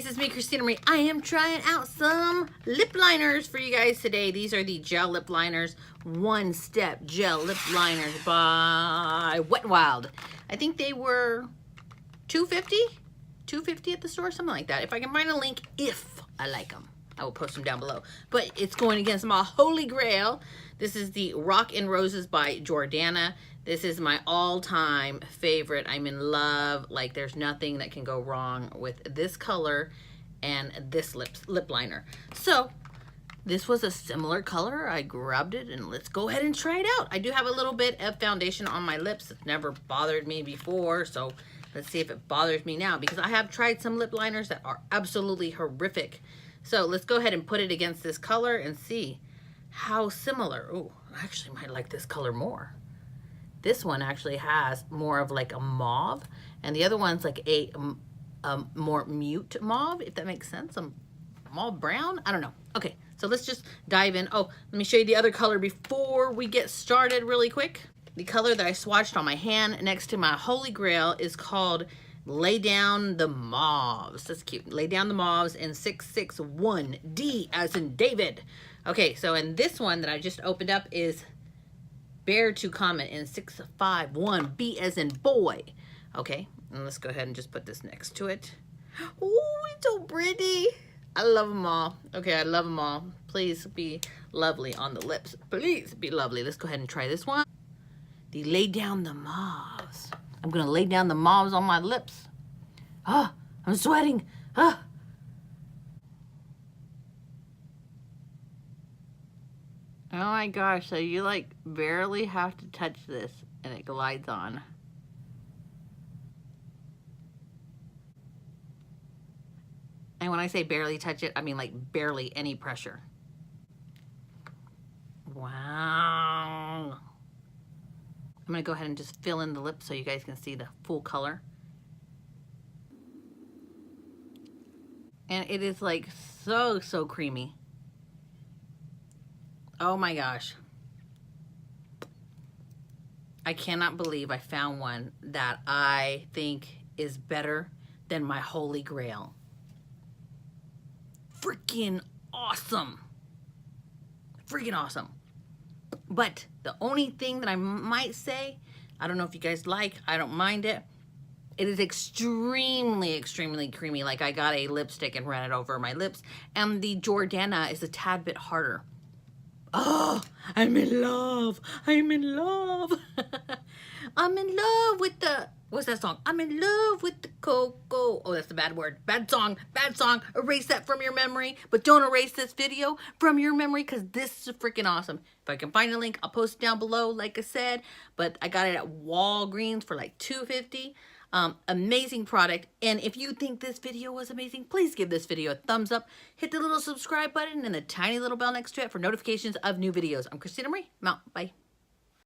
guys, it's me, Christina Marie. I am trying out some lip liners for you guys today. These are the gel lip liners, One Step Gel Lip Liners by Wet n Wild. I think they were $2.50 at the store, something like that. If I can find a link, if I like them, I will post them down below. But it's going against my holy grail. This is the Rock and Roses by Jordana. This is my all-time favorite. I'm in love. Like, there's nothing that can go wrong with this color and this lip liner. So this was a similar color. I grabbed it and let's go ahead and try it out. I do have a little bit of foundation on my lips. It's never bothered me before, so let's see if it bothers me now, because I have tried some lip liners that are absolutely horrific. So let's go ahead and put it against this color and see how similar. Oh, I actually might like this color more. This one actually has more of like a mauve, and the other one's like a more mute mauve, if that makes sense. A mauve brown? I don't know. Okay, so let's just dive in. Oh, let me show you the other color before we get started really quick. The color that I swatched on my hand next to my holy grail is called Lay Down the Mauves. That's cute. Lay Down the Mauves in 661 D as in David. Okay, so in this one that I just opened up is Bear to Comment in 651 B as in boy. Okay, and let's go ahead and just put this next to it. Oh, it's so pretty. I love them all. Okay, I love them all. Please be lovely on the lips. Please be lovely. Let's go ahead and try this one. The Lay Down the Mauves. I'm gonna lay down the mauves on my lips. Ah, I'm sweating. Ah. Oh my gosh, so you like barely have to touch this and it glides on. And when I say barely touch it, I mean like barely any pressure. Wow. I'm gonna go ahead and just fill in the lips so you guys can see the full color. And it is like so creamy. Oh my gosh. I cannot believe I found one that I think is better than my holy grail. Freaking awesome. Freaking awesome. But the only thing that I might say, I don't know if you guys like, I don't mind it. It is extremely creamy. Like I got a lipstick and ran it over my lips. And the Jordana is a tad bit harder. Oh, I'm in love. I'm in love. I'm in love with the, what's that song? I'm in love with the cocoa. Oh, that's the bad word. Bad song. Bad song. Erase that from your memory. But don't erase this video from your memory, because this is freaking awesome. If I can find a link, I'll post it down below, like I said. But I got it at Walgreens for like $2.50. Amazing product. And if you think this video was amazing, please give this video a thumbs up. Hit the little subscribe button and the tiny little bell next to it for notifications of new videos. I'm Christina Marie. I'm out. Bye.